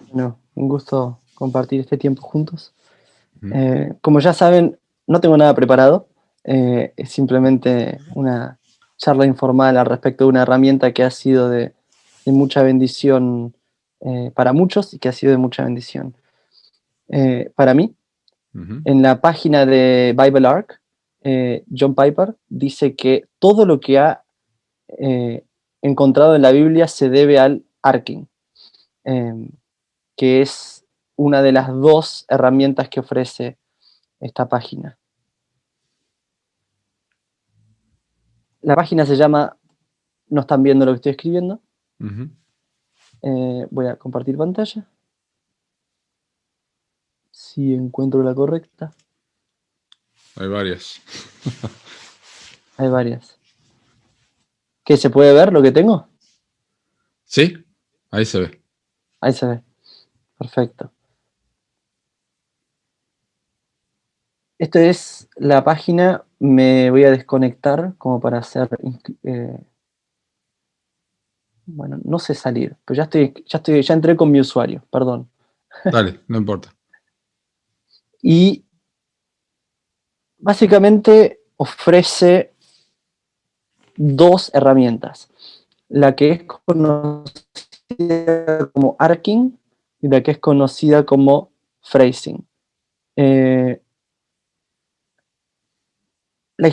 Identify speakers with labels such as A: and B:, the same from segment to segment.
A: Bueno, un gusto compartir este tiempo juntos.
B: Ujú.
A: Como ya saben, no tengo nada preparado. Es simplemente una charla informal al respecto de una herramienta que ha sido de mucha bendición para muchos y que ha sido de mucha bendición para mí.
B: Ujú.
A: En la página de Bible Arc, John Piper dice que todo lo que ha eh, encontrado en la Biblia se debe al arking. Eh, que es una de las dos herramientas que ofrece esta página. La página se llama, no están viendo lo que estoy escribiendo,
B: Ujú.
A: voy a compartir pantalla, si encuentro la correcta,
B: Hay varias.
A: hay varias. ¿Qué se puede ver lo que tengo?
B: ¿Sí? Ahí se ve.
A: Ahí se ve, perfecto. Esto es la página, me voy a desconectar como para hacer, bueno, no sé salir, pero ya entré con mi usuario, perdón.
B: Dale, no importa.
A: Y básicamente ofrece dos herramientas. La que es conocida como arcing y la que es conocida como phrasing. Eh, la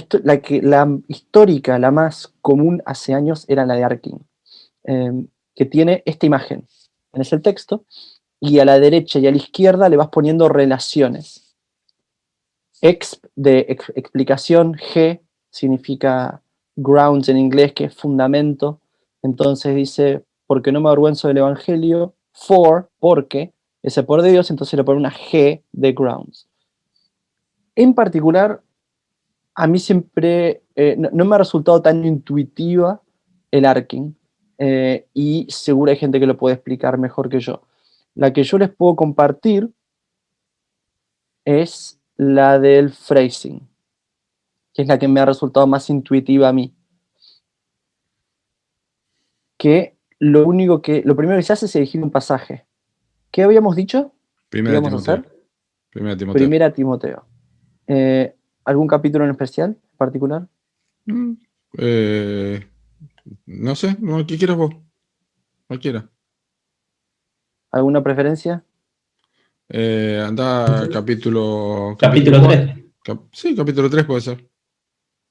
A: histórica, la más común hace años, era la de arcing, que tiene esta imagen. Tienes el texto y a la derecha y a la izquierda le vas poniendo relaciones. Exp de explicación, G significa grounds en inglés, que es fundamento. Entonces dice, porque no me avergüenzo del Evangelio, porque, ese por de Dios, entonces le pone una G de grounds. En particular, a mí siempre no me ha resultado tan intuitiva el arcing, y seguro hay gente que lo puede explicar mejor que yo. La que yo les puedo compartir es la del phrasing, que es la que me ha resultado más intuitiva a mí. Que lo primero que se hace es elegir un pasaje. ¿Qué habíamos dicho que
B: Primera
A: íbamos a
B: Timoteo.
A: hacer?
B: Primera Timoteo.
A: Primera Timoteo. Eh, ¿Algún capítulo en especial, en particular?
B: Mm, eh, no sé, no, ¿qué quieras vos? Cualquiera.
A: ¿Alguna preferencia?
B: Anda capítulo
C: Capítulo
B: 4.
C: 3.
B: Sí, capítulo 3 puede ser.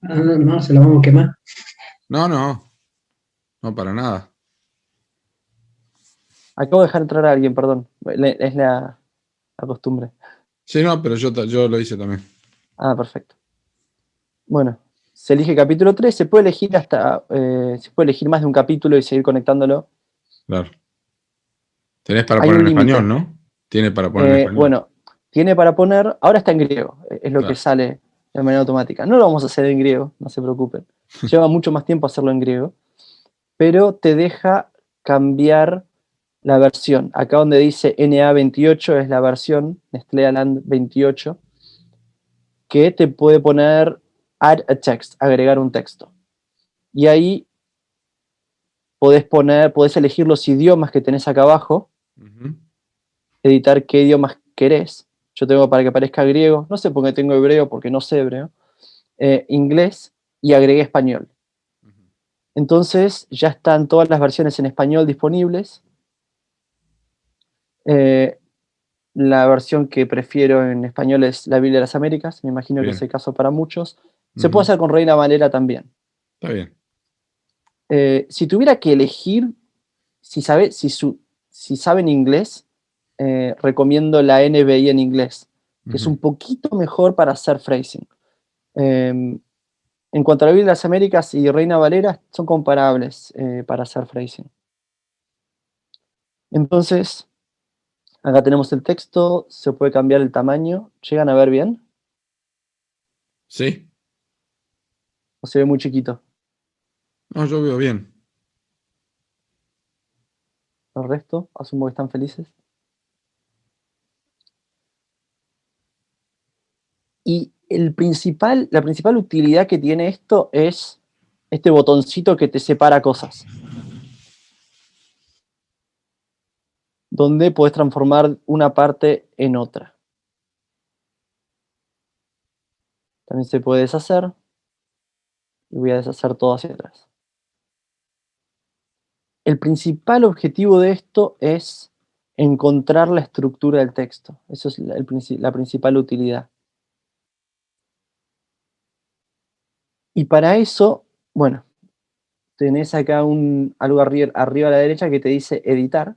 C: Ah, no, no, se la vamos a quemar.
B: No, no, no para nada.
A: Acabo de dejar entrar a alguien, perdón. Es la costumbre.
B: Sí, no, pero yo lo hice también.
A: Ah, perfecto. Bueno, se elige capítulo 3. Se puede elegir se puede elegir más de un capítulo y seguir conectándolo.
B: Claro. Tenés para
A: Hay
B: poner
A: un
B: en español,
A: límite.
B: ¿no? Tiene para poner en español.
A: Bueno, tiene para poner, ahora está en griego, es lo que
B: Claro.
A: sale de manera automática. No lo vamos a hacer en griego, no se preocupen. Lleva mucho más tiempo hacerlo en griego, pero te deja cambiar la versión. Acá donde dice NA28 es la versión Nestlealand 28, que te puede poner add a text, agregar un texto. Y ahí podés elegir los idiomas que tenés acá abajo,
B: Ujú.
A: editar qué idiomas querés. Yo tengo para que aparezca griego, no sé por qué tengo hebreo, porque no sé hebreo, inglés y agregué español.
B: Ujú.
A: Entonces ya están todas las versiones en español disponibles. Eh, la versión que prefiero en español es la Biblia de las Américas, me imagino que es
B: Bien.
A: el caso para muchos. Se puede
B: Ujú.
A: hacer con Reina Valera también.
B: Está bien.
A: Si tuviera que elegir, si saben inglés, recomiendo la NBI en inglés, que es
B: Ujú.
A: un poquito mejor para hacer phrasing. Eh, En cuanto a la Biblia de las Américas y Reina Valera, son comparables para hacer phrasing. Entonces, acá tenemos el texto, se puede cambiar el tamaño. ¿Llegan a ver bien?
B: ¿Sí?
A: ¿O se ve muy chiquito?
B: No, yo veo bien.
A: El resto, asumo que están felices. Y la principal utilidad que tiene esto es este botoncito que te separa cosas. donde podés transformar una parte en otra. También se puede deshacer. Y voy a deshacer todo hacia atrás. El principal objetivo de esto es encontrar la estructura del texto. Eso es la principal utilidad. Y para eso, bueno, tenés acá algo arriba a la derecha que te dice editar.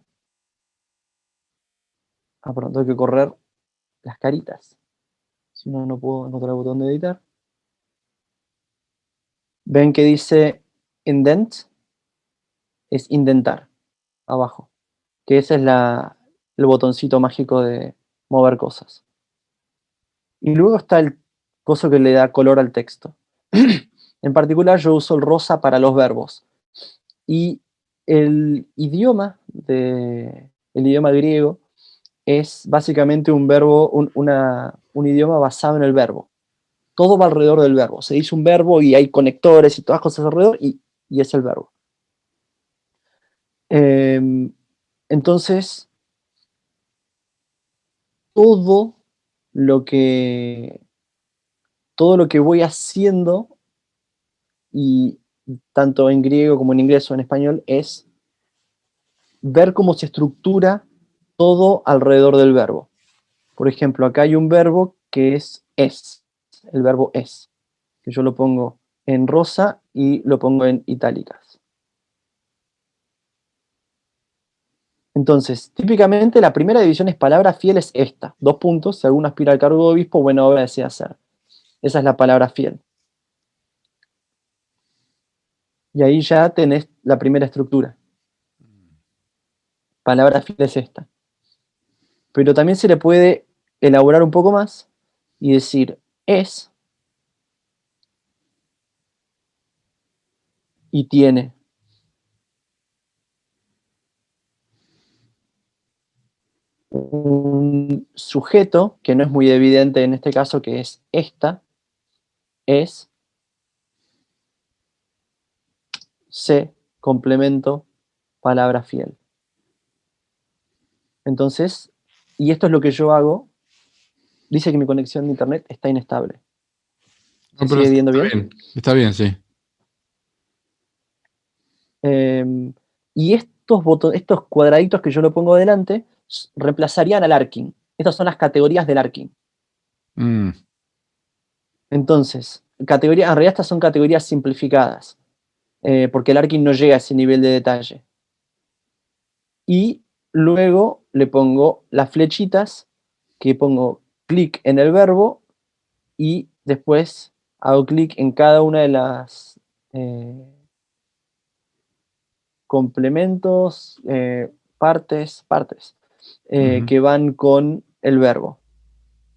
A: Perdón, tengo que correr las caritas. Si no, no puedo encontrar el botón de editar. Ven que dice indent, es indentar, abajo. Que ese es el botoncito mágico de mover cosas. Y luego está el coso que le da color al texto. En particular yo uso el rosa para los verbos. Y el idioma griego es básicamente un verbo, un idioma basado en el verbo. Todo va alrededor del verbo. Se dice un verbo y hay conectores y todas cosas alrededor y es el verbo. Entonces, todo lo que voy haciendo, y tanto en griego como en inglés o en español, es ver cómo se estructura todo alrededor del verbo. Por ejemplo, acá hay un verbo que es, el verbo es, que yo lo pongo en rosa y lo pongo en itálicas. Entonces, típicamente la primera división es palabra fiel es esta, 2 puntos, si alguno aspira al cargo de obispo, buena obra desea hacer. Esa es la palabra fiel. Y ahí ya tenés la primera estructura. Palabra fiel es esta. Pero también se le puede elaborar un poco más y decir es y tiene. Un sujeto, que no es muy evidente en este caso, que es esta, es se, complemento, palabra fiel. Entonces, y esto es lo que yo hago. Dice que mi conexión de internet está inestable. ¿Se
B: No, pero
A: sigue viendo bien?
B: Está bien, sí.
A: Y estos cuadraditos que yo lo pongo adelante reemplazarían al arcing. Estas son las categorías del arcing.
B: Mm.
A: Entonces, en realidad estas son categorías simplificadas, porque el arcing no llega a ese nivel de detalle. Y luego le pongo las flechitas, que pongo clic en el verbo y después hago clic en cada una de las complementos, partes, que van con el verbo.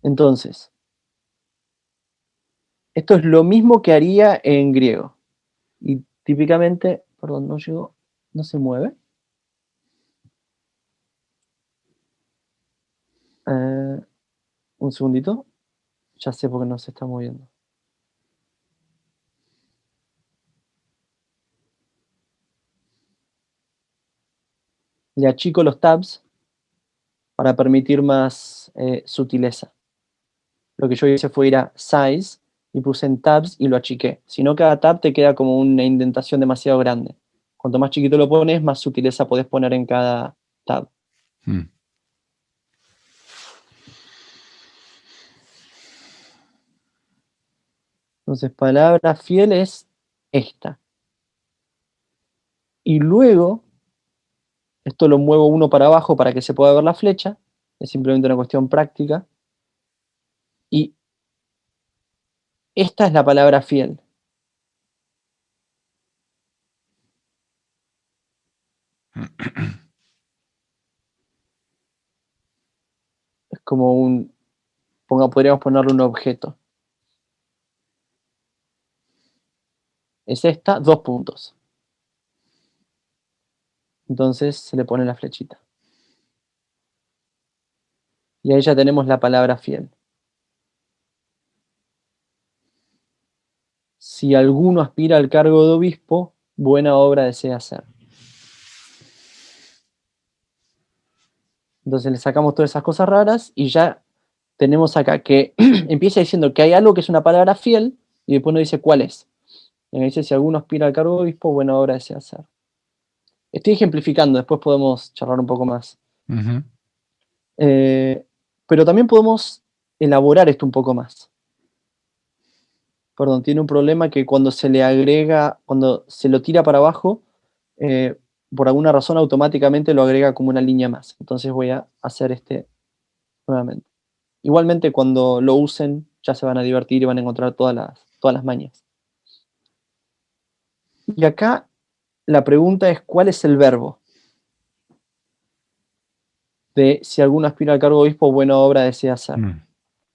A: Entonces, esto es lo mismo que haría en griego. Y típicamente, perdón, no llegó, no se mueve. Un segundito. Ya sé por qué no se está moviendo. Le achico los tabs para permitir más sutileza. Lo que yo hice fue ir a Size y puse en tabs y lo achiqué. Si no, cada tab te queda como una indentación demasiado grande. Cuanto más chiquito lo pones, más sutileza podés poner en cada tab. Entonces, palabra fiel es esta. Y luego, esto lo muevo uno para abajo para que se pueda ver la flecha. Es simplemente una cuestión práctica. Y esta es la palabra fiel. Es como podríamos ponerle un objeto. Es esta, 2 puntos. Entonces se le pone la flechita. Y ahí ya tenemos la palabra fiel. Si alguno aspira al cargo de obispo, buena obra desea hacer. Entonces le sacamos todas esas cosas raras y ya tenemos acá que empieza diciendo que hay algo que es una palabra fiel y después nos dice cuál es. Y me dice, si alguno aspira al cargo de obispo, buena obra desea hacer. Estoy ejemplificando, después podemos charlar un poco más.
B: Ujú.
A: Pero también podemos elaborar esto un poco más. Perdón, tiene un problema que cuando se le agrega, cuando se lo tira para abajo, por alguna razón automáticamente lo agrega como una línea más. Entonces voy a hacer este nuevamente. Igualmente cuando lo usen ya se van a divertir y van a encontrar todas las mañas. Y acá la pregunta es, ¿cuál es el verbo? De si alguno aspira al cargo de obispo, buena obra desea hacer.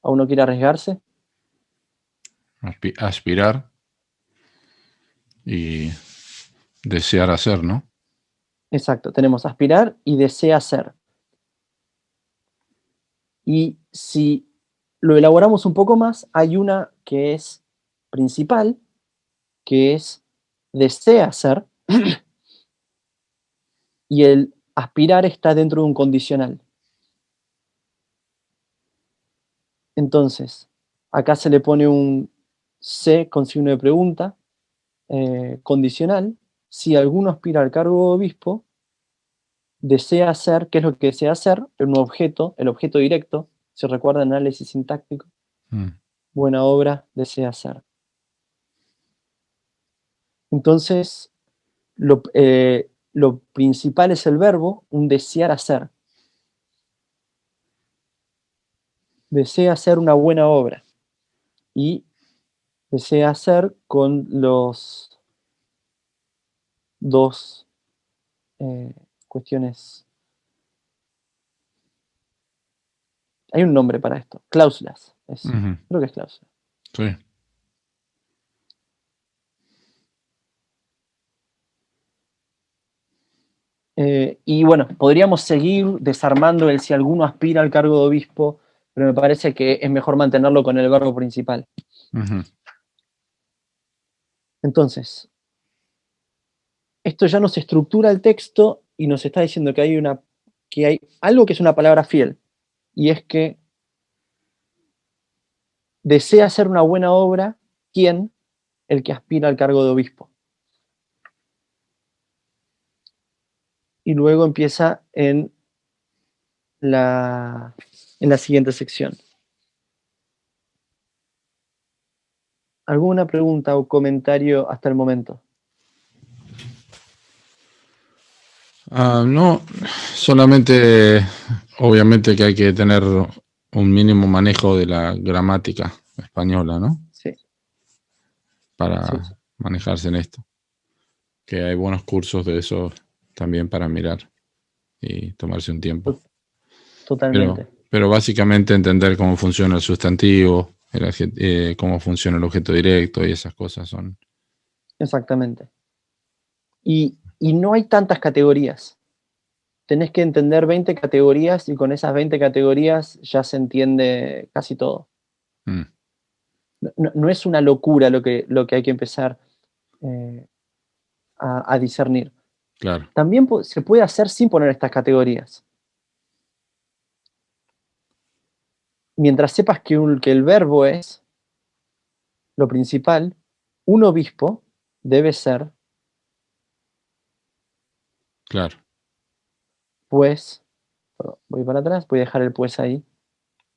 A: ¿A uno quiere arriesgarse?
B: Aspirar y desear hacer, ¿no?
A: Exacto, tenemos aspirar y desea hacer. Y si lo elaboramos un poco más, hay una que es principal, que es desea hacer, y el aspirar está dentro de un condicional. Entonces, acá se le pone un C con signo de pregunta, condicional. Si alguno aspira al cargo de obispo, desea hacer, ¿qué es lo que desea hacer? Un objeto, el objeto directo, si recuerdan el análisis sintáctico, buena obra desea hacer. Entonces, lo principal es el verbo, un desear hacer. Desea hacer una buena obra. Y desea hacer con los dos cuestiones. Hay un nombre para esto. Cláusulas. Creo que es cláusula.
B: Sí.
A: Y bueno, podríamos seguir desarmando el si alguno aspira al cargo de obispo, pero me parece que es mejor mantenerlo con el verbo principal. Entonces, esto ya nos estructura el texto y nos está diciendo que hay algo que es una palabra fiel, y es que desea hacer una buena obra, ¿quién? El que aspira al cargo de obispo. Y luego empieza en la siguiente sección. ¿Alguna pregunta o comentario hasta el momento?
B: No, solamente, obviamente que hay que tener un mínimo manejo de la gramática española, ¿no?
A: Sí.
B: Para manejarse en esto. Que hay buenos cursos de eso también para mirar y tomarse un tiempo.
A: Totalmente.
B: Pero básicamente entender cómo funciona el sustantivo, cómo funciona el objeto directo y esas cosas son.
A: Exactamente. Y no hay tantas categorías. Tenés que entender 20 categorías y con esas 20 categorías ya se entiende casi todo. No es una locura lo que hay que empezar a discernir.
B: Claro.
A: También se puede hacer sin poner estas categorías. Mientras sepas que el verbo es lo principal, un obispo debe ser,
B: Claro.
A: pues, voy para atrás, voy a dejar el pues ahí.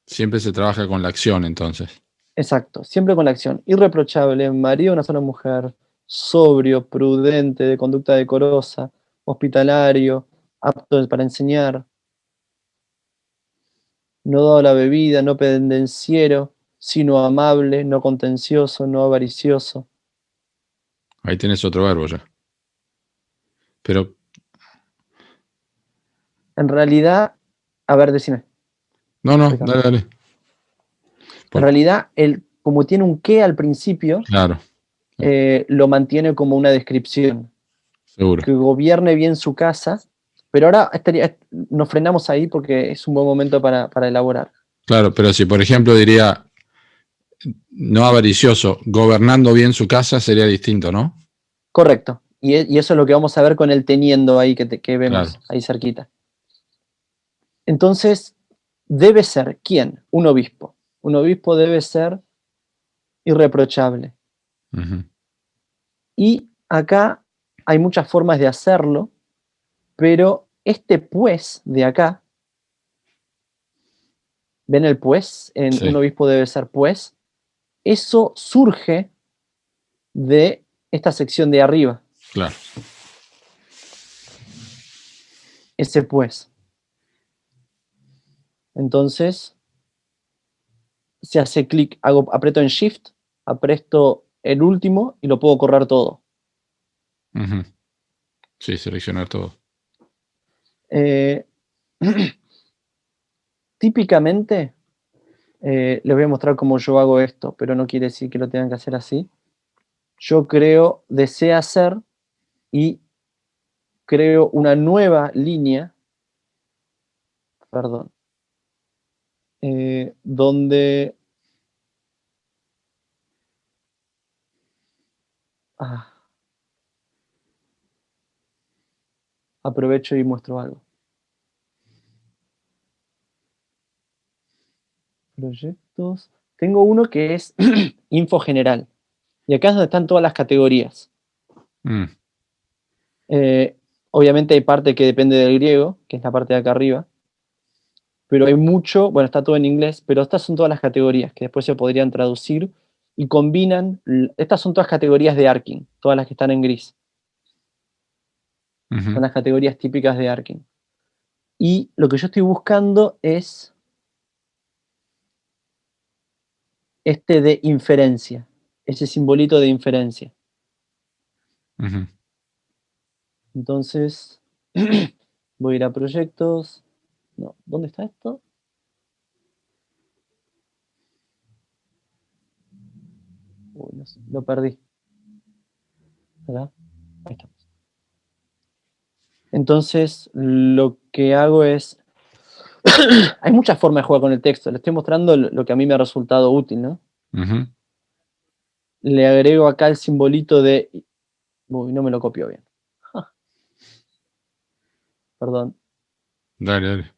B: Siempre se trabaja con la acción, entonces.
A: Exacto, siempre con la acción. Irreprochable, marido de una sola mujer, sobrio, prudente, de conducta decorosa, hospitalario, apto para enseñar, no dado a la bebida, no pendenciero, sino amable, no contencioso, no avaricioso.
B: Ahí tenés otro verbo ya. Pero.
A: En realidad, a ver, decime.
B: No, dale.
A: En realidad, como tiene un qué al principio,
B: claro.
A: Lo mantiene como una descripción.
B: Seguro.
A: Que gobierne bien su casa, pero ahora nos frenamos ahí porque es un buen momento para elaborar.
B: Claro, pero si por ejemplo diría no avaricioso, gobernando bien su casa sería distinto, ¿no?
A: Correcto. Y eso es lo que vamos a ver con el teniendo ahí que vemos, claro, ahí cerquita. Entonces, debe ser, ¿quién? Un obispo. Un obispo debe ser irreprochable.
B: Ujú.
A: Y acá hay muchas formas de hacerlo, pero este pues de acá, ¿ven el pues? En
B: Sí,
A: un obispo debe ser pues. Eso surge de esta sección de arriba,
B: claro.
A: ese pues. Entonces, se hace clic, aprieto en Shift, aprieto el último y lo puedo correr todo.
B: Ujú. Sí, seleccionar todo.
A: Eh, típicamente, les voy a mostrar cómo yo hago esto, pero no quiere decir que lo tengan que hacer así. Yo creo, desea hacer y creo una nueva línea, perdón, donde aprovecho y muestro algo. Proyectos. Tengo uno que es info general. Y acá es donde están todas las categorías.
B: Mm,
A: Obviamente hay parte que depende del griego, que es la parte de acá arriba. Pero hay mucho, bueno, está todo en inglés, pero estas son todas las categorías que después se podrían traducir y combinan. Estas son todas categorías de Arkin, todas las que están en gris.
B: ujú.
A: Son las categorías típicas de Arkin. Y lo que yo estoy buscando es este de inferencia, ese simbolito de inferencia.
B: Ujú.
A: Entonces, voy a ir a proyectos. No, ¿dónde está esto? Uy, no sé, lo perdí. ¿Verdad? Ahí está. Entonces, lo que hago es. Hay muchas formas de jugar con el texto. Le estoy mostrando lo que a mí me ha resultado útil, ¿no?
B: Ujú.
A: Le agrego acá el simbolito de. Uy, no me lo copió bien. Perdón.
B: Dale, dale.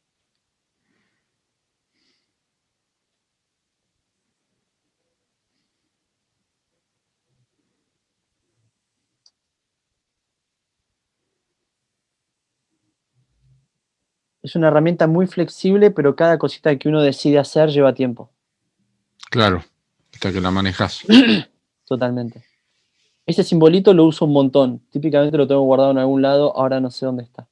A: Es una herramienta muy flexible, pero cada cosita que uno decide hacer lleva tiempo.
B: Claro, hasta que la manejas.
A: Totalmente. Ese simbolito lo uso un montón. Típicamente lo tengo guardado en algún lado, ahora no sé dónde está.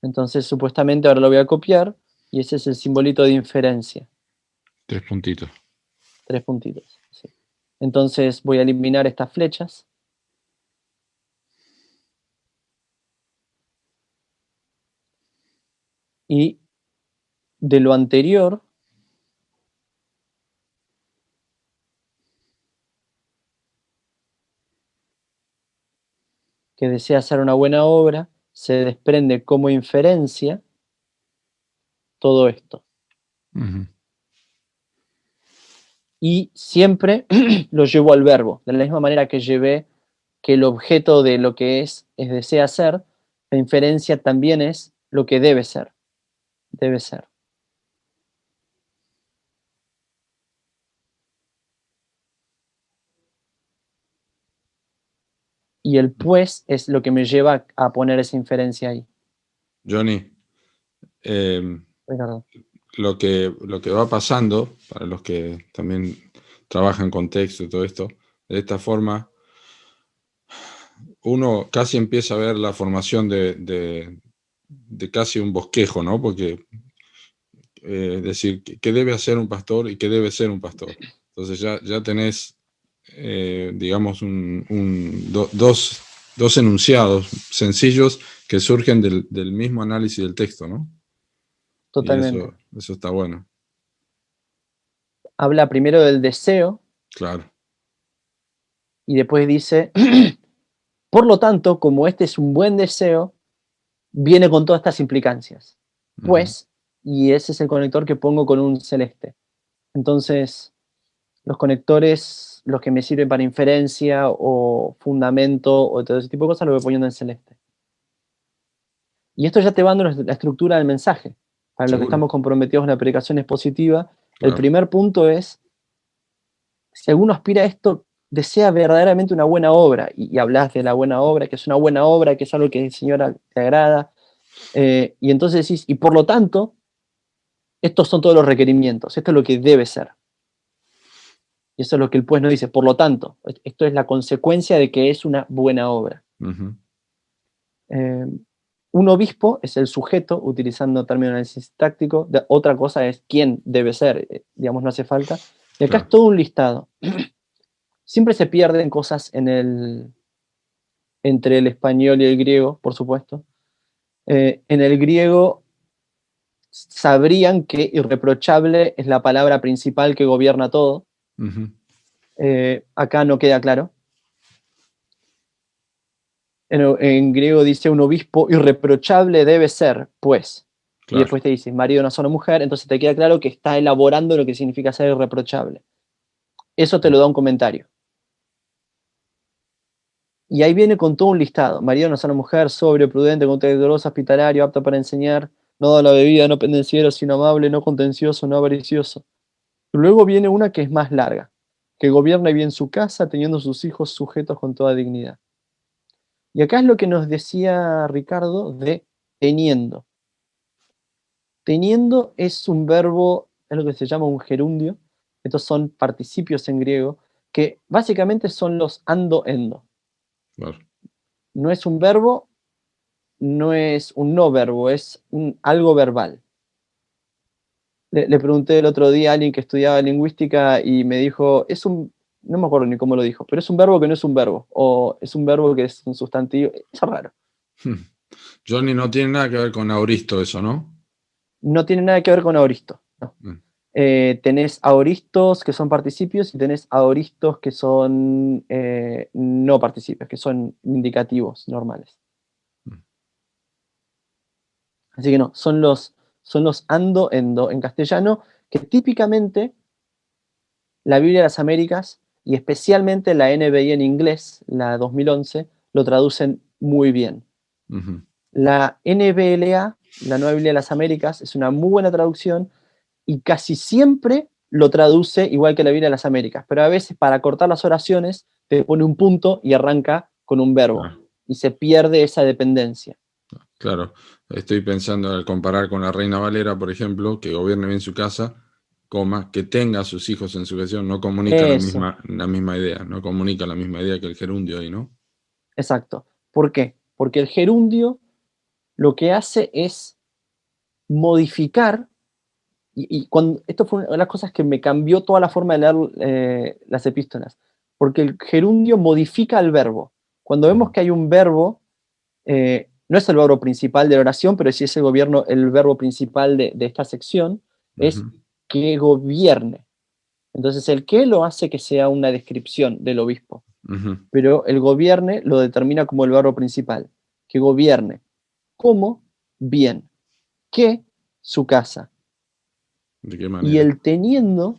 A: Entonces, supuestamente ahora lo voy a copiar y ese es el simbolito de inferencia.
B: 3 puntitos.
A: 3 puntitos. Sí. Entonces voy a eliminar estas flechas. Y de lo anterior, que desea hacer una buena obra, se desprende como inferencia todo esto.
B: Ujú.
A: Y siempre lo llevo al verbo. De la misma manera que llevé que el objeto de lo que es desea ser, la inferencia también es lo que debe ser. Debe ser. Y el pues es lo que me lleva a poner esa inferencia ahí.
B: Johnny, eh,
A: Ricardo.
B: lo que va pasando, para los que también trabajan con texto y todo esto, de esta forma, uno casi empieza a ver la formación de casi un bosquejo, ¿no? Porque decir qué debe hacer un pastor y qué debe ser un pastor. Entonces ya tenés, digamos, dos enunciados sencillos que surgen del mismo análisis del texto, ¿no? Y
A: Totalmente.
B: eso está bueno,
A: Habla primero del deseo
B: claro.
A: y después dice, por lo tanto, como este es un buen deseo, viene con todas estas implicancias.
B: Ujú.
A: Pues, y ese es el conector que pongo con un celeste. Entonces, los conectores, los que me sirven para inferencia o fundamento o todo ese tipo de cosas, lo voy poniendo en celeste. Y esto ya te va dando la estructura del mensaje. Para los que
B: Seguro.
A: estamos comprometidos en la predicación expositiva, el
B: Claro.
A: primer punto es, si alguno aspira a esto, desea verdaderamente una buena obra, y hablas de la buena obra, que es una buena obra, que es algo que el Señor te agrada, y entonces decís, y por lo tanto, estos son todos los requerimientos, esto es lo que debe ser. Y eso es lo que el pues nos dice, por lo tanto, esto es la consecuencia de que es una buena obra.
B: Ujú.
A: Un obispo es el sujeto, utilizando términos de análisis táctico. Otra cosa es quién debe ser, digamos, no hace falta. Y acá
B: Claro.
A: es todo un listado. Siempre se pierden cosas entre el español y el griego, por supuesto. En el griego sabrían que irreprochable es la palabra principal que gobierna todo.
B: Ujú.
A: Acá no queda claro. En griego dice un obispo irreprochable debe ser, pues. Y
B: Claro.
A: después te dice marido de una sola mujer, entonces te queda claro que está elaborando lo que significa ser irreprochable. Eso te lo da un comentario. Y ahí viene con todo un listado. Marido de una sola mujer, sobrio, prudente, contentuoso, hospitalario, apto para enseñar, no da la bebida, no pendenciero, sino amable, no contencioso, no avaricioso. Luego viene una que es más larga, que gobierne bien su casa, teniendo sus hijos sujetos con toda dignidad. Y acá es lo que nos decía Ricardo de teniendo. Teniendo es un verbo, es lo que se llama un gerundio. Estos son participios en griego, que básicamente son los ando, endo.
B: Claro.
A: No es un verbo, no es un no verbo, es algo verbal. Le pregunté el otro día a alguien que estudiaba lingüística y me dijo, no me acuerdo ni cómo lo dijo, pero es un verbo que no es un verbo, o es un verbo que es un sustantivo. Eso es raro.
B: Johnny, no tiene nada que ver con auristo eso, ¿no?
A: No tiene nada que ver con aoristo. No. Tenés aoristos que son participios y tenés aoristos que son no participios, que son indicativos normales. Así que no, son los ando, endo en castellano, que típicamente la Biblia de las Américas y especialmente la NBI en inglés, la 2011, lo traducen muy bien.
B: Ujú.
A: La NBLA, la Nueva Biblia de las Américas, es una muy buena traducción y casi siempre lo traduce igual que la Biblia de las Américas, pero a veces para cortar las oraciones te pone un punto y arranca con un verbo
B: Claro.
A: y se pierde esa dependencia.
B: Claro, estoy pensando al comparar con la Reina Valera, por ejemplo, que gobierne bien su casa, coma, que tenga a sus hijos en su gestión, no comunica
A: Eso,
B: la misma idea, no comunica la misma idea que el gerundio ahí, ¿no?
A: exacto. ¿Por qué? Porque el gerundio lo que hace es modificar, esto fue una de las cosas que me cambió toda la forma de leer las epístolas, porque el gerundio modifica el verbo. Cuando vemos que hay un verbo, no es el verbo principal de la oración, pero sí es el verbo principal de esta sección, es
B: Ujú.
A: que gobierne. Entonces el que lo hace que sea una descripción del obispo,
B: Ujú.
A: pero el gobierne lo determina como el verbo principal, que gobierne. ¿Cómo? Bien. ¿Qué? Su casa.
B: ¿De qué
A: Y
B: manera?
A: el teniendo,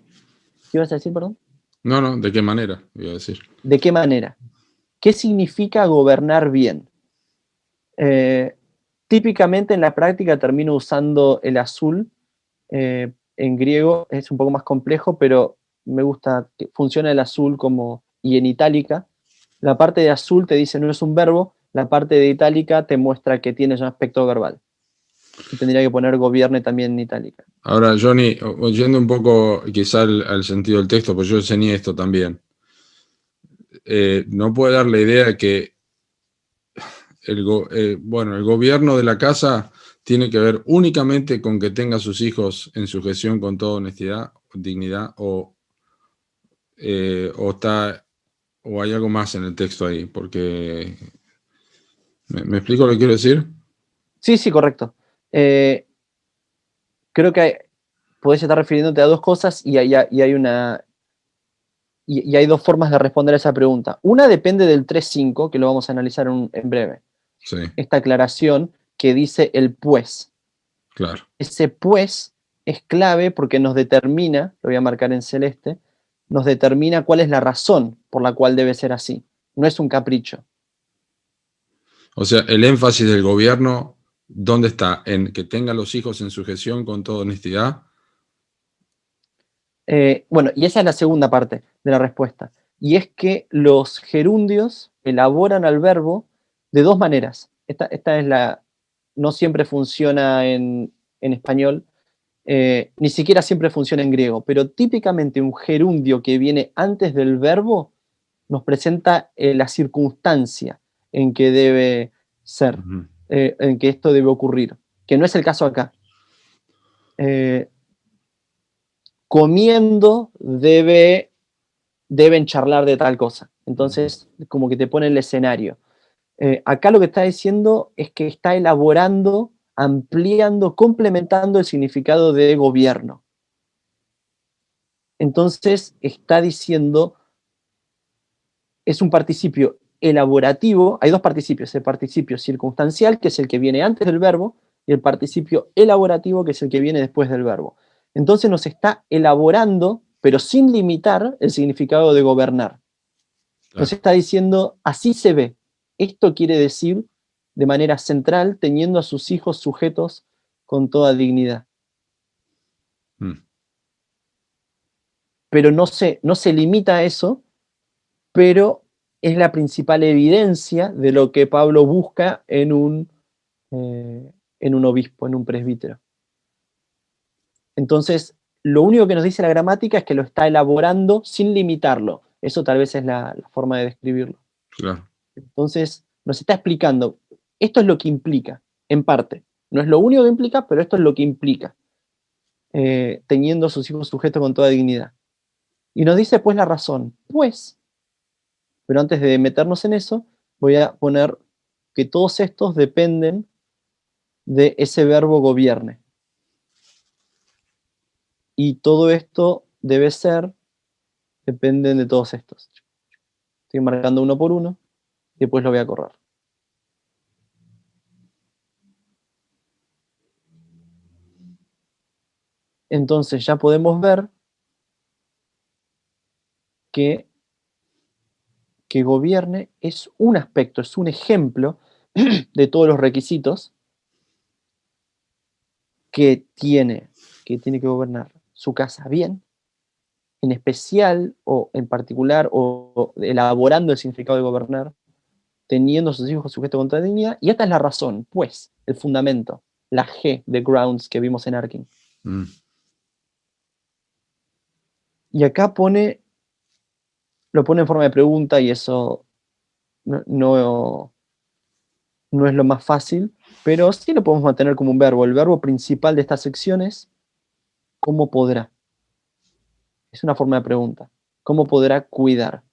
A: ¿qué ibas a decir, perdón?
B: No, ¿de qué manera? Iba a decir.
A: ¿De qué manera? ¿Qué significa gobernar bien? Típicamente en la práctica termino usando el azul. En griego es un poco más complejo, pero me gusta que funcione el azul como y en itálica. La parte de azul te dice no es un verbo, la parte de itálica te muestra que tienes un aspecto verbal. Y tendría que poner gobierne también en itálica.
B: Ahora, Johnny, oyendo un poco quizá al sentido del texto, pues yo enseñé esto también, no puede dar la idea de que el gobierno de la casa tiene que ver únicamente con que tenga a sus hijos en su gestión con toda honestidad, dignidad, o hay algo más en el texto ahí, porque ¿me explico lo que quiero decir?
A: Sí, sí, correcto. Creo que podés estar refiriéndote a dos cosas y hay dos formas de responder a esa pregunta. Una depende del 3.5, que lo vamos a analizar en breve.
B: Sí,
A: Esta aclaración que dice el pues.
B: claro.
A: Ese pues es clave porque nos determina, lo voy a marcar en celeste, nos determina cuál es la razón por la cual debe ser así. No es un capricho.
B: O sea, el énfasis del gobierno ¿Dónde está? ¿En que tenga los hijos en sujeción con toda honestidad?
A: Bueno, y esa es la segunda parte de la respuesta. Y es que los gerundios elaboran al verbo de dos maneras. Esta es la. No siempre funciona en español, ni siquiera siempre funciona en griego, pero típicamente un gerundio que viene antes del verbo nos presenta la circunstancia en que debe ser,
B: Ujú.
A: en que esto debe ocurrir, que no es el caso acá. Comiendo deben charlar de tal cosa. Entonces, como que te pone el escenario. Acá lo que está diciendo es que está elaborando, ampliando, complementando el significado de gobierno. Entonces, está diciendo, es un participio elaborativo, hay dos participios, el participio circunstancial, que es el que viene antes del verbo, y el participio elaborativo, que es el que viene después del verbo. Entonces nos está elaborando, pero sin limitar el significado de gobernar. Nos
B: Claro.
A: está diciendo, así se ve. Esto quiere decir, de manera central, teniendo a sus hijos sujetos con toda dignidad.
B: Mm.
A: Pero no se limita a eso, pero es la principal evidencia de lo que Pablo busca en un obispo, en un presbítero. Entonces, lo único que nos dice la gramática es que lo está elaborando sin limitarlo. Eso tal vez es la forma de describirlo.
B: Claro.
A: Entonces, nos está explicando, esto es lo que implica, en parte. No es lo único que implica, pero esto es lo que implica, teniendo a sus hijos sujetos con toda dignidad. Y nos dice pues la razón. Pues, pero antes de meternos en eso, voy a poner que todos estos dependen de ese verbo gobierne. Y todo esto debe ser, dependen de todos estos. Estoy marcando uno por uno y después lo voy a correr. Entonces ya podemos ver que gobierne es un aspecto, es un ejemplo de todos los requisitos que tiene que gobernar su casa bien, en especial o en particular, o elaborando el significado de gobernar, teniendo a sus hijos sujetos contra la dignidad, y esta es la razón, pues, el fundamento, la G de grounds que vimos en Arkin.
B: Mm.
A: Y acá lo pone en forma de pregunta, y eso no es lo más fácil, pero sí lo podemos mantener como un verbo. El verbo principal de esta sección es ¿cómo podrá? Es una forma de pregunta. ¿Cómo podrá cuidar?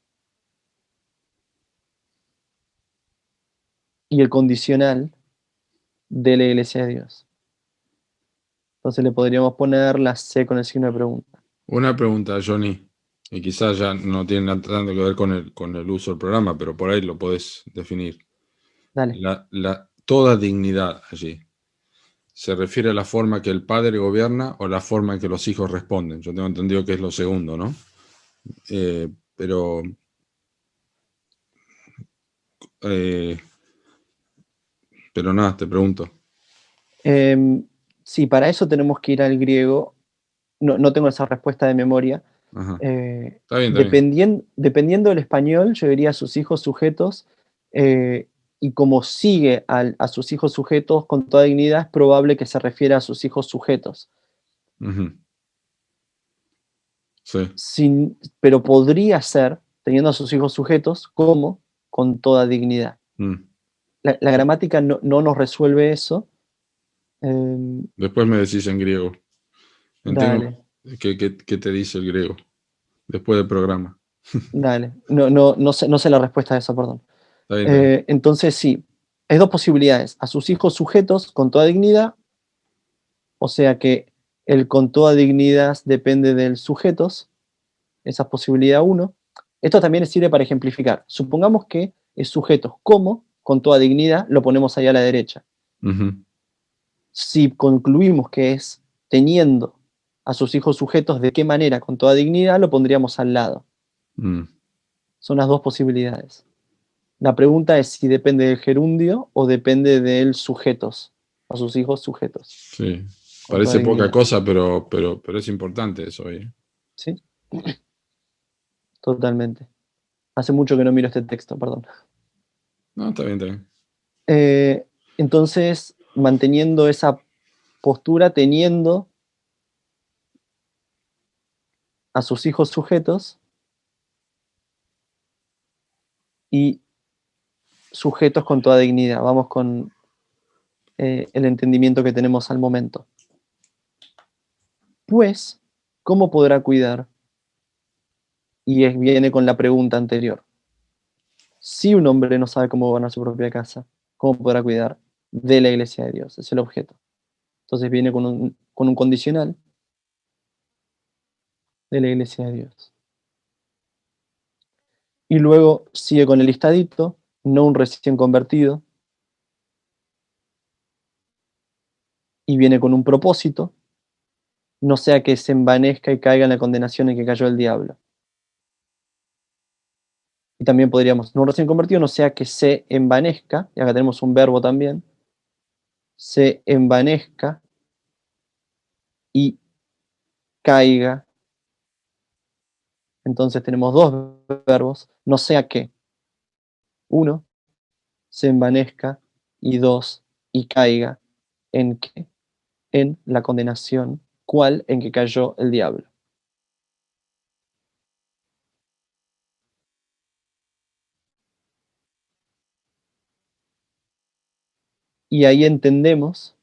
A: Y el condicional de la iglesia de Dios. Entonces le podríamos poner la C con el signo de pregunta.
B: Una pregunta, Johnny, y quizás ya no tiene tanto que ver con el uso del programa, pero por ahí lo podés definir.
A: Dale.
B: Toda dignidad allí, ¿se refiere a la forma que el padre gobierna o la forma en que los hijos responden? Yo tengo entendido que es lo segundo, ¿no? Pero nada, te pregunto.
A: Sí, para eso tenemos que ir al griego. No tengo esa respuesta de memoria.
B: Ajá. Está bien.
A: Dependiendo del español, yo diría a sus hijos sujetos, y como sigue a sus hijos sujetos con toda dignidad, es probable que se refiera a sus hijos sujetos.
B: Ujú. Sí.
A: Pero podría ser, teniendo a sus hijos sujetos, como con toda dignidad. La gramática no nos resuelve eso.
B: Después me decís en griego.
A: Dale.
B: ¿Qué te dice el griego? Después del programa.
A: Dale. No sé la respuesta a eso, perdón.
B: Está bien.
A: Entonces sí, hay dos posibilidades. A sus hijos sujetos con toda dignidad, o sea que el con toda dignidad depende del sujetos, esa es posibilidad 1. Esto también sirve para ejemplificar. Supongamos que es sujetos como, con toda dignidad, lo ponemos ahí a la derecha.
B: Ujú.
A: Si concluimos que es teniendo a sus hijos sujetos, ¿de qué manera? Con toda dignidad, lo pondríamos al lado. Son las dos posibilidades. La pregunta es si depende del gerundio o depende del sujetos. a sus hijos sujetos.
B: Sí,
A: Con
B: parece
A: toda
B: poca
A: dignidad.
B: cosa, pero es importante eso ahí.
A: ¿Sí? Totalmente. Hace mucho que no miro este texto, perdón.
B: No, está bien, está bien.
A: Entonces, manteniendo esa postura, teniendo a sus hijos sujetos y sujetos con toda dignidad. Vamos con el entendimiento que tenemos al momento. Pues, ¿cómo podrá cuidar? Y viene con la pregunta anterior. Si un hombre no sabe cómo gobernar su propia casa, ¿cómo podrá cuidar de la iglesia de Dios? Es el objeto. Entonces viene con un condicional de la iglesia de Dios. Y luego sigue con el listadito, no un recién convertido, y viene con un propósito, no sea que se envanezca y caiga en la condenación en que cayó el diablo. Y también podríamos, no un recién convertido, no sea que se envanezca, y acá tenemos un verbo también, se envanezca y caiga. Entonces tenemos dos verbos, no sea que, uno, se envanezca, y dos, y caiga. ¿En qué? En la condenación, ¿cuál? En que cayó el diablo. Y ahí entendemos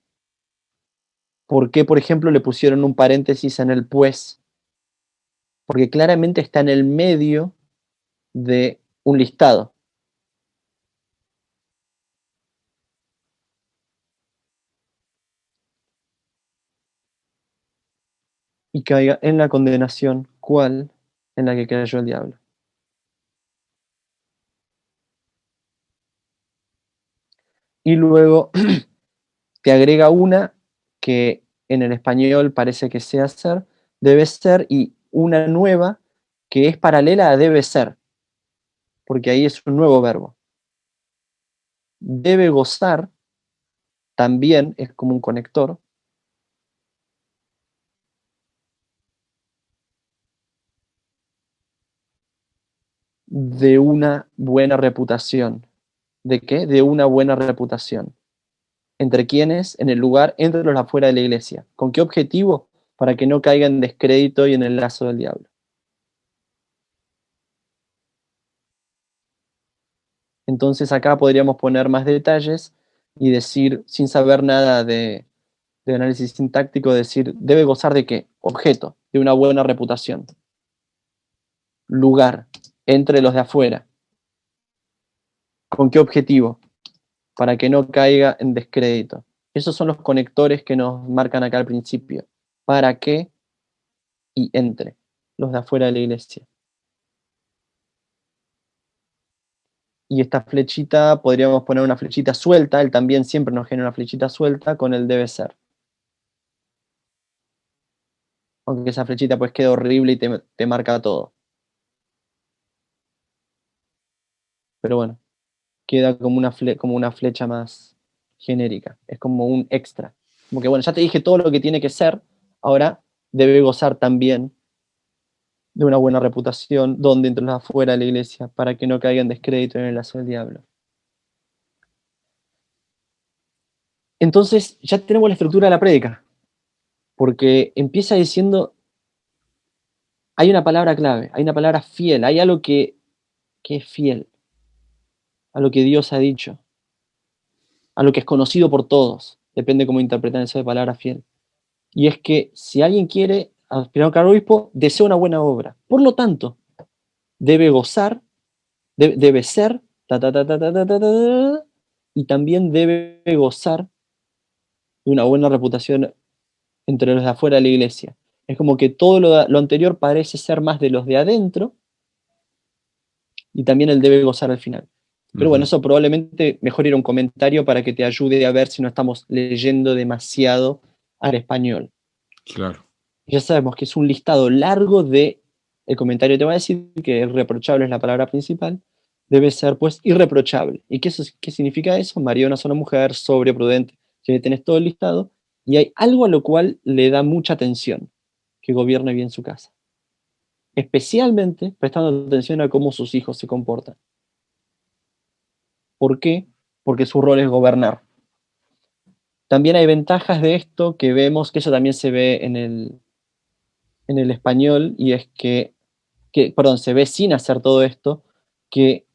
A: por qué, por ejemplo, le pusieron un paréntesis en el pues, porque claramente está en el medio de un listado. Y caiga en la condenación, ¿cuál? En la que cayó el diablo. Y luego te agrega una que en el español parece que sea ser, debe ser, y una nueva que es paralela a debe ser, porque ahí es un nuevo verbo. Debe gozar también es como un conector. De una buena reputación. ¿De qué? De una buena reputación. ¿Entre quiénes? En el lugar, entre los afuera de la iglesia. ¿Con qué objetivo? Para que no caiga en descrédito y en el lazo del diablo. Entonces acá podríamos poner más detalles y decir, sin saber nada de análisis sintáctico, decir, debe gozar de qué? Objeto, de una buena reputación. Lugar, entre los de afuera. ¿Con qué objetivo? Para que no caiga en descrédito. Esos son los conectores que nos marcan acá al principio. ¿Para qué? Y entre los de afuera de la iglesia. Y esta flechita, podríamos poner una flechita suelta, él también siempre nos genera una flechita suelta con el debe ser. Aunque esa flechita pues queda horrible y te marca todo. Pero bueno, queda como una flecha más genérica. Es como un extra. Como que bueno, ya te dije todo lo que tiene que ser, ahora debe gozar también de una buena reputación, donde entre los afuera de la iglesia, para que no caiga en descrédito en el lazo del diablo. Entonces ya tenemos la estructura de la prédica, porque empieza diciendo, hay una palabra clave, hay una palabra fiel, hay algo que es fiel a lo que Dios ha dicho, a lo que es conocido por todos, depende cómo interpretan eso de palabra fiel. Y es que si alguien quiere aspirar a un cargo de obispo, desea una buena obra. Por lo tanto, debe gozar, debe ser, y también debe gozar de una buena reputación entre los de afuera de la iglesia. Es como que todo lo anterior parece ser más de los de adentro, y también él debe gozar al final. Pero bueno, eso probablemente mejor ir a un comentario para que te ayude a ver si no estamos leyendo demasiado al español.
B: Claro.
A: Ya sabemos que es un listado largo de, el comentario te va a decir que irreprochable es la palabra principal, debe ser pues irreprochable. ¿Y qué significa eso? María una sola mujer, sobria, prudente, que tenés todo el listado, y hay algo a lo cual le da mucha atención, que gobierne bien su casa. Especialmente prestando atención a cómo sus hijos se comportan. ¿Por qué? Porque su rol es gobernar. También hay ventajas de esto que vemos, que eso también se ve en el español, y es perdón, se ve sin hacer todo esto, que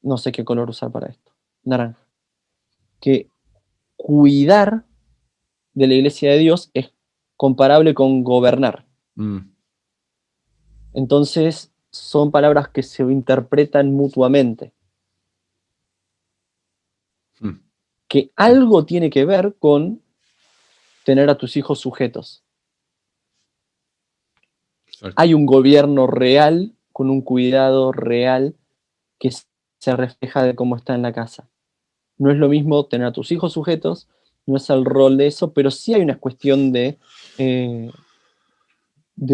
A: no sé qué color usar para esto, naranja, que cuidar de la iglesia de Dios es comparable con gobernar.
B: Mm.
A: Entonces, son palabras que se interpretan mutuamente.
B: Mm.
A: Que algo tiene que ver con tener a tus hijos sujetos.
B: Exacto.
A: Hay un gobierno real, con un cuidado real, que se refleja de cómo está en la casa. No es lo mismo tener a tus hijos sujetos, no es el rol de eso, pero sí hay una cuestión de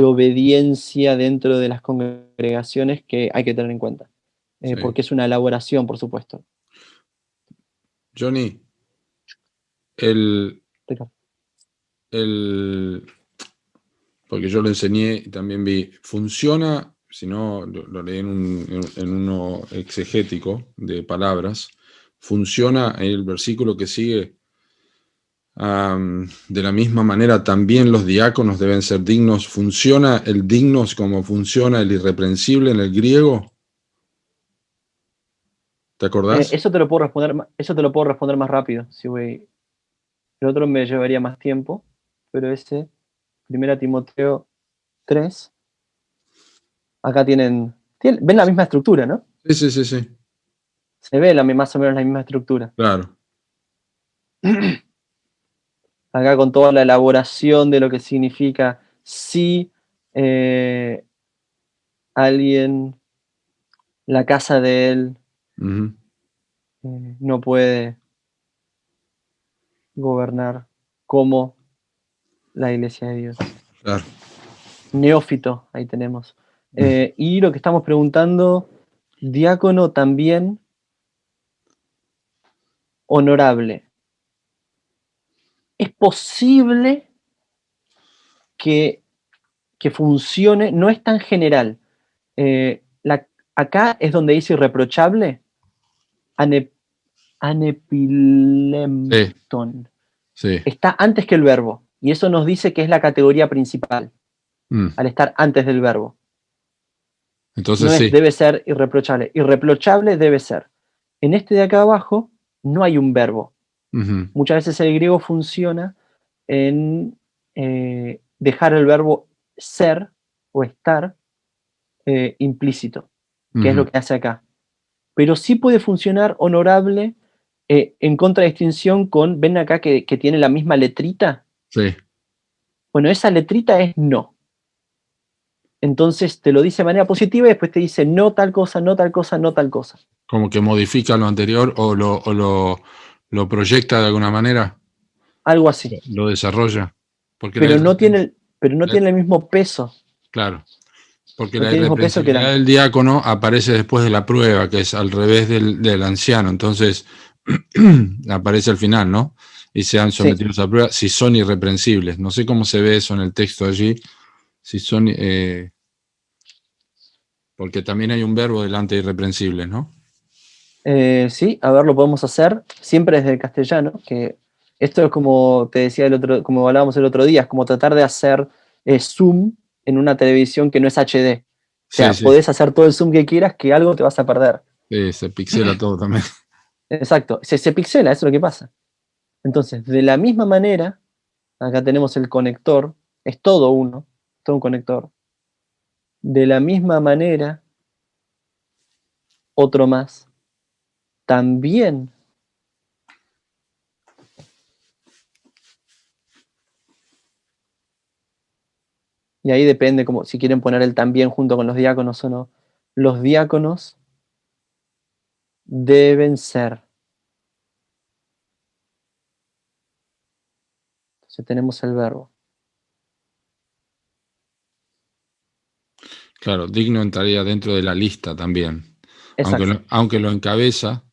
A: obediencia dentro de las congregaciones que hay que tener en cuenta.
B: Sí.
A: Porque es una elaboración, por supuesto.
B: Johnny, porque yo lo enseñé y también vi, funciona, si no, lo leí en uno exegético de palabras, funciona el versículo que sigue, de la misma manera también los diáconos deben ser dignos. ¿Funciona el dignos como funciona el irreprensible en el griego? ¿Te acordás?
A: Eso te lo puedo responder más rápido. El otro me llevaría más tiempo, pero ese, 1 Timoteo 3, acá ven la misma estructura, ¿no?
B: Sí.
A: Se ve más o menos la misma estructura.
B: Claro.
A: Acá con toda la elaboración de lo que significa si alguien, la casa de él,
B: Uh-huh.
A: no puede gobernar como la iglesia de Dios.
B: Claro.
A: Neófito, ahí tenemos. Y lo que estamos preguntando, diácono también honorable. Es posible que funcione, no es tan general. Acá es donde dice irreprochable, anepilepton.
B: Sí.
A: Está antes que el verbo, y eso nos dice que es la categoría principal, al estar antes del verbo.
B: Entonces
A: No es
B: sí.
A: debe ser irreprochable. Irreprochable debe ser. En este de acá abajo no hay un verbo.
B: Uh-huh.
A: Muchas veces el griego funciona en dejar el verbo ser o estar implícito, que es lo que hace acá. Pero sí puede funcionar honorable en contradistinción con, ven acá que tiene la misma letrita.
B: Sí.
A: Bueno, esa letrita es no. Entonces te lo dice de manera positiva y después te dice no tal cosa, no tal cosa, no tal cosa.
B: Como que modifica lo anterior o lo proyecta de alguna manera.
A: Algo así.
B: Lo desarrolla. Porque
A: pero no tiene el mismo peso.
B: Claro. Porque
A: No
B: la
A: tiene el mismo peso que
B: irreprensibilidad del diácono aparece después de la prueba, que es al revés del anciano. Entonces, aparece al final, ¿no? Y sean sometidos a prueba si son irreprensibles. No sé cómo se ve eso en el texto allí. Si son... porque también hay un verbo delante de irreprensibles, ¿no?
A: Sí, a ver, lo podemos hacer siempre desde el castellano, que esto es como te decía como hablábamos el otro día, es como tratar de hacer zoom en una televisión que no es HD. O sea,
B: Sí.
A: podés hacer todo el zoom que quieras, que algo te vas a perder.
B: Sí, se pixela todo también.
A: Exacto, se pixela, eso es lo que pasa. Entonces, de la misma manera, acá tenemos el conector, es todo uno, todo un conector. De la misma manera, otro más, también y ahí depende como si quieren poner el también junto con los diáconos o no. Los diáconos deben ser. Entonces tenemos el verbo.
B: Claro, digno entraría dentro de la lista también.
A: Exacto.
B: Aunque lo encabeza,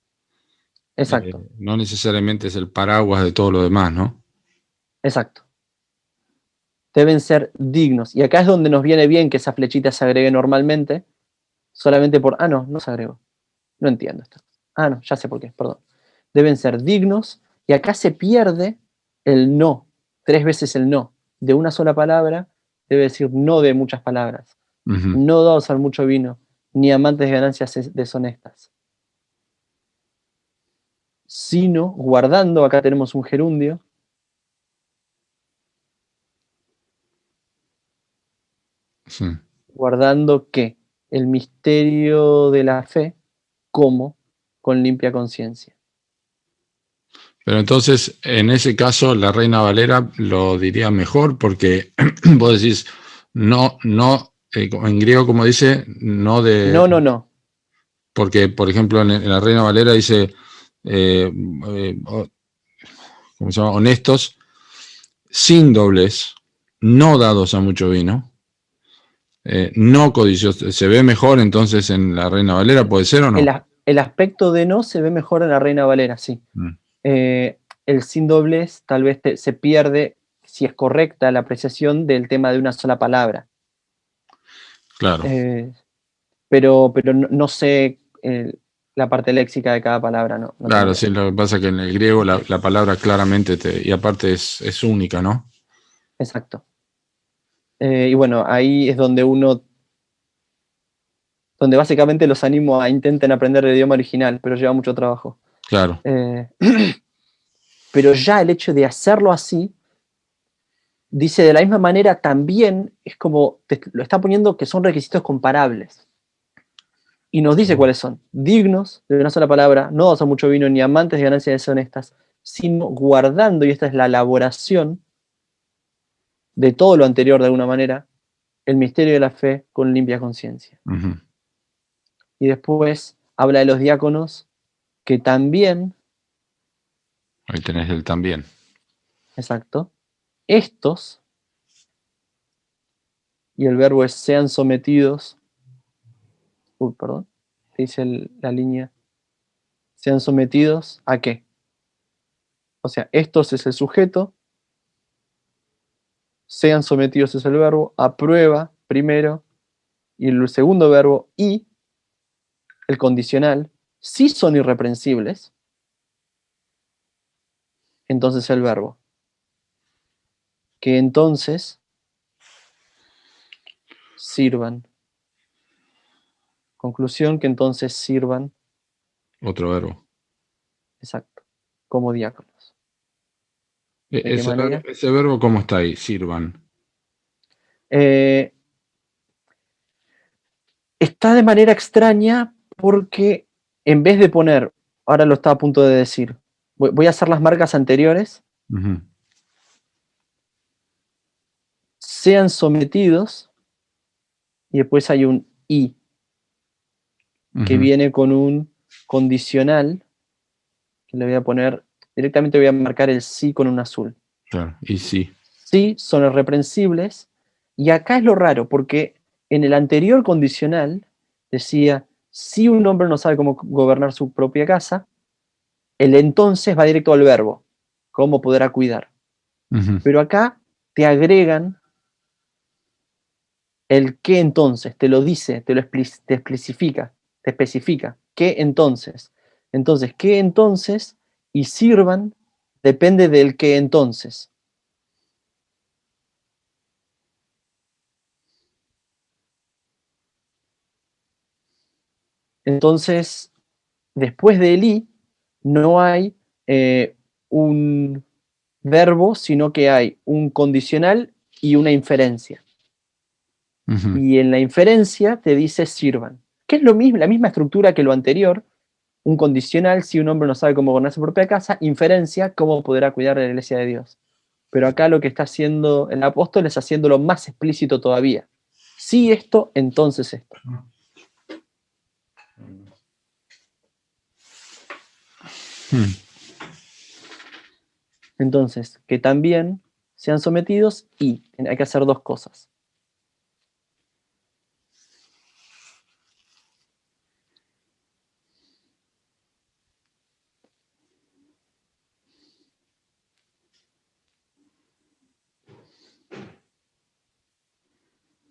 A: Exacto,
B: no necesariamente es el paraguas de todo lo demás, ¿no?
A: exacto. Deben ser dignos. Y acá es donde nos viene bien que esa flechita se agregue normalmente, solamente por... Ah, no, no se agregó. No entiendo esto. Ah, no, ya sé por qué, perdón. Deben ser dignos, y acá se pierde el no, 3 veces el no. De una sola palabra, debe decir no de muchas palabras.
B: Ujú.
A: No dados al mucho vino, ni amantes de ganancias deshonestas. Sino, guardando, acá tenemos un gerundio,
B: Sí.
A: guardando ¿qué? El misterio de la fe, como con limpia conciencia.
B: Pero entonces, en ese caso, la Reina Valera lo diría mejor porque vos decís, no, no, en griego como dice, no de,
A: No, no, no.
B: porque por ejemplo en la Reina Valera dice, ¿cómo se llama? Honestos, sin doblez, no dados a mucho vino, no codiciosos. ¿Se ve mejor entonces en la Reina Valera? ¿Puede ser o no?
A: El aspecto de no se ve mejor en la Reina Valera, sí.
B: Mm,
A: El sin doblez tal vez se pierde, si es correcta la apreciación, del tema de una sola palabra.
B: claro,
A: Pero no, no sé la parte léxica de cada palabra, no, no tengo
B: claro,
A: idea.
B: sí, lo que pasa es que en el griego la palabra claramente y aparte es única, ¿no?
A: Exacto. Y bueno, ahí es donde básicamente los animo a intenten aprender el idioma original, pero lleva mucho trabajo.
B: Claro.
A: Eh, pero ya el hecho de hacerlo así, dice de la misma manera también, es como, lo está poniendo que son requisitos comparables. Y nos dice cuáles son: dignos de una sola palabra, no dados a mucho vino, ni amantes de ganancias deshonestas, sino guardando, y esta es la elaboración de todo lo anterior de alguna manera, el misterio de la fe con limpia conciencia.
B: Ujú.
A: Y después habla de los diáconos que también,
B: Ahí tenés el también.
A: exacto, estos, y el verbo es sean sometidos, perdón, dice la línea, sean sometidos a qué. O sea, estos es el sujeto, sean sometidos es el verbo, a prueba primero, y el segundo verbo, y el condicional, si son irreprensibles, entonces el verbo, que entonces sirvan. Conclusión, que entonces sirvan,
B: Otro verbo.
A: exacto, como diáconos. ¿De qué manera?
B: Ese verbo, ¿cómo está ahí? Sirvan.
A: Eh, Está de manera extraña porque en vez de poner, ahora lo estaba a punto de decir, voy a hacer las marcas anteriores,
B: Ujú.
A: sean sometidos, y después hay un y, que
B: Ujú.
A: viene con un condicional, que le voy a poner, directamente voy a marcar el sí con un azul.
B: Claro, y sí.
A: Sí son irreprensibles, y acá es lo raro, porque en el anterior condicional decía, si un hombre no sabe cómo gobernar su propia casa, el entonces va directo al verbo, cómo podrá cuidar.
B: Ujú.
A: Pero acá te agregan el qué entonces, te lo dice, te especifica, qué entonces. Entonces, qué entonces y sirvan depende del qué entonces. Entonces, después de i no hay un verbo, sino que hay un condicional y una inferencia.
B: Ujú.
A: Y en la inferencia te dice sirvan, que es lo mismo, la misma estructura que lo anterior, un condicional, si un hombre no sabe cómo gobernar su propia casa, inferencia, cómo podrá cuidar de la iglesia de Dios. Pero acá lo que está haciendo el apóstol es haciéndolo más explícito todavía. Si esto, entonces esto.
B: Mm.
A: Entonces, que también sean sometidos, y hay que hacer dos cosas.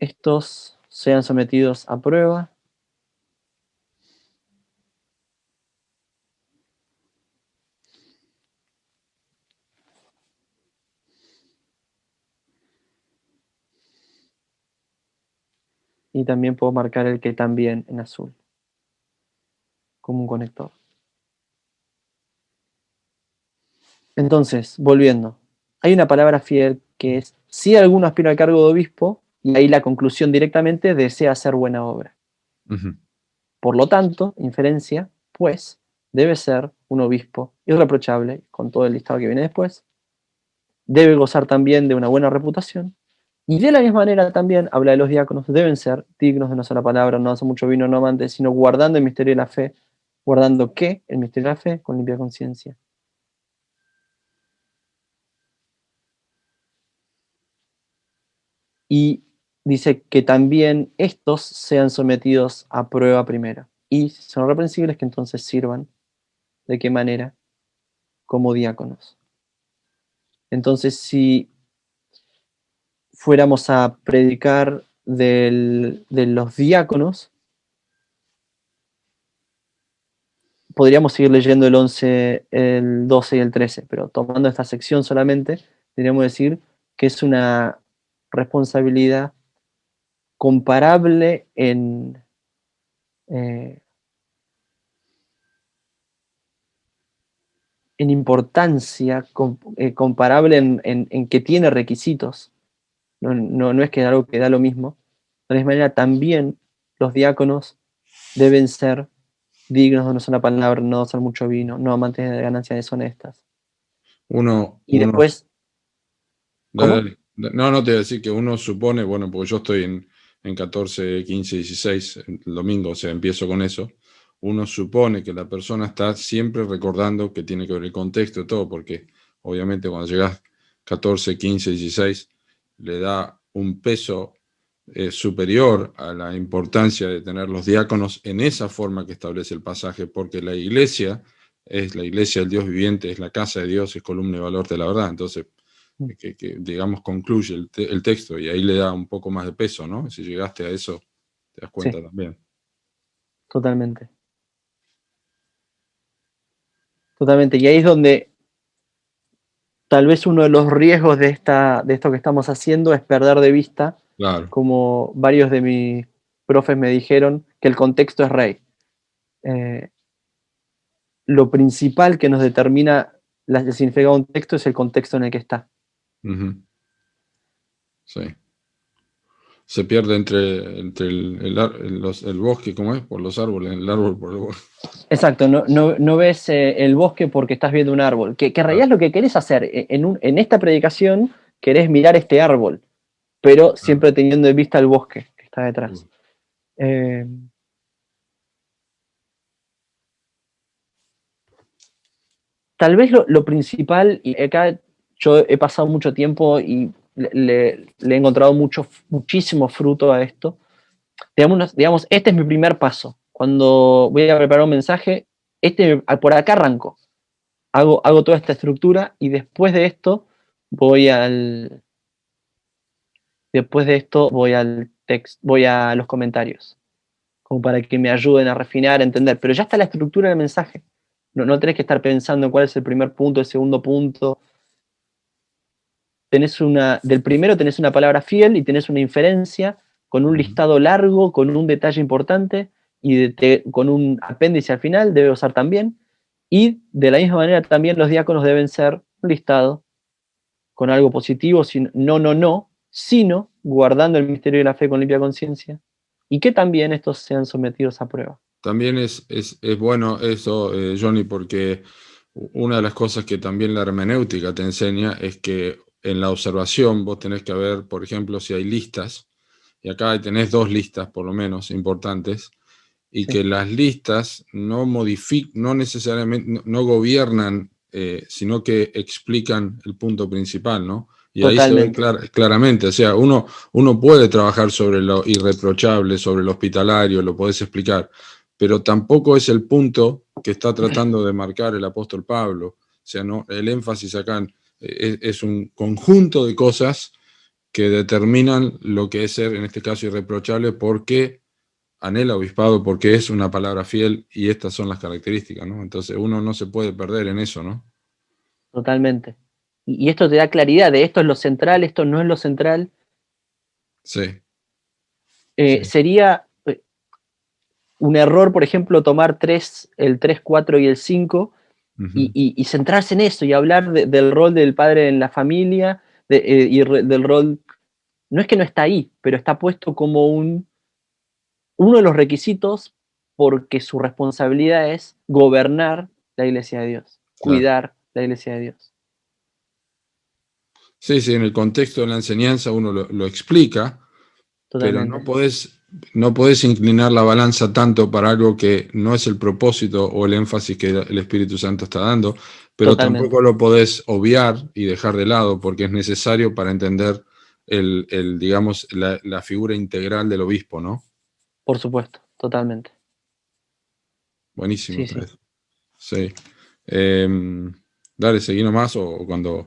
A: estos sean sometidos a prueba. Y también puedo marcar el que también en azul, como un conector. Entonces, volviendo, hay una palabra fiel que es, si alguno aspira al cargo de obispo, y ahí la conclusión directamente, desea hacer buena obra. Por lo tanto, inferencia, pues, debe ser un obispo irreprochable, con todo el listado que viene después, debe gozar también de una buena reputación, y de la misma manera también habla de los diáconos, deben ser dignos de una sola palabra, no hacer mucho vino, no amantes, sino guardando el misterio de la fe. ¿Guardando qué? El misterio de la fe, con limpia conciencia. Y dice que también estos sean sometidos a prueba primero. Y si son reprensibles, que entonces sirvan. ¿De qué manera? Como diáconos. Entonces, si fuéramos a predicar de los diáconos, podríamos seguir leyendo el 11, el 12 y el 13, pero tomando esta sección solamente, podríamos decir que es una responsabilidad comparable en importancia, comparable en que tiene requisitos. No es que algo que da lo mismo. De la misma manera, también los diáconos deben ser dignos de una sola palabra, no hacer mucho vino, no amantes de ganancias deshonestas. Y después, ¿cómo?
B: No te voy a decir que uno supone, bueno, porque yo estoy en 14, 15, 16, el domingo, o sea, empiezo con eso. Uno supone que la persona está siempre recordando que tiene que ver el contexto y todo, porque obviamente cuando llegas 14, 15, 16, le da un peso superior a la importancia de tener los diáconos en esa forma que establece el pasaje, porque la iglesia es la iglesia del Dios viviente, es la casa de Dios, es columna y valor de la verdad. Entonces, que digamos, concluye el texto y ahí le da un poco más de peso, ¿no? Si llegaste a eso, te das cuenta
A: Sí,
B: también.
A: totalmente. Totalmente. Y ahí es donde tal vez uno de los riesgos de esto que estamos haciendo es perder de vista,
B: Claro.
A: como varios de mis profes me dijeron, que el contexto es rey. Lo principal que nos determina el significado de un texto es el contexto en el que está.
B: Sí. Se pierde entre el bosque, ¿cómo es? Por los árboles, el árbol por el bosque.
A: Exacto, no ves el bosque porque estás viendo un árbol, que en realidad es lo que querés hacer. En esta predicación querés mirar este árbol, pero siempre teniendo en vista el bosque que está detrás. Tal vez lo principal, y acá yo he pasado mucho tiempo y le he encontrado muchísimo fruto a esto. Digamos, este es mi primer paso. Cuando voy a preparar un mensaje, por acá arranco. Hago toda esta estructura y después de esto voy al texto, voy a los comentarios, como para que me ayuden a refinar, a entender. Pero ya está la estructura del mensaje. No tenés que estar pensando en cuál es el primer punto, el segundo punto. Del primero tenés una palabra fiel y tenés una inferencia con un listado largo, con un detalle importante y con un apéndice al final, debe usar también. Y de la misma manera también los diáconos deben ser un listado con algo positivo, sino guardando el misterio de la fe con limpia conciencia, y que también estos sean sometidos a prueba.
B: También es bueno eso, Johnny, porque una de las cosas que también la hermenéutica te enseña es que en la observación vos tenés que ver, por ejemplo, si hay listas, y acá tenés 2 listas por lo menos importantes, y sí, que las listas no necesariamente, no gobiernan, sino que explican el punto principal, ¿no? Y totalmente. Ahí se ve claramente, o sea, uno puede trabajar sobre lo irreprochable, sobre lo hospitalario, lo podés explicar, pero tampoco es el punto que está tratando de marcar el apóstol Pablo. O sea, no, el énfasis acá es un conjunto de cosas que determinan lo que es ser, en este caso, irreprochable, porque anhela obispado, porque es una palabra fiel, y estas son las características, ¿no? Entonces uno no se puede perder en eso, ¿no?
A: Totalmente. Y esto te da claridad de esto es lo central, esto no es lo central.
B: Sí. Sí.
A: Sería un error, por ejemplo, tomar el 3, 4 y el 5 y centrarse en eso y hablar del rol del padre en la familia del rol. No es que no está ahí, pero está puesto como uno de los requisitos porque su responsabilidad es gobernar la iglesia de Dios,
B: Claro.
A: cuidar la iglesia de Dios.
B: Sí, sí, en el contexto de la enseñanza uno lo explica, pero
A: Totalmente.
B: no podés inclinar la balanza tanto para algo que no es el propósito o el énfasis que el Espíritu Santo está dando, pero
A: Totalmente.
B: tampoco lo podés obviar y dejar de lado porque es necesario para entender digamos, la figura integral del obispo, ¿no?
A: Por supuesto, totalmente.
B: Buenísimo.
A: Sí, sí.
B: Sí. Dale, seguí nomás o cuando...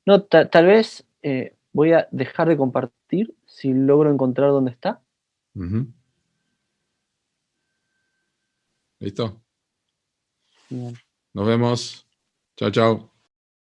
A: No, tal vez voy a dejar de compartir si logro encontrar dónde está.
B: Ujú. ¿Listo?
A: Bien.
B: Nos vemos. Chao, chao.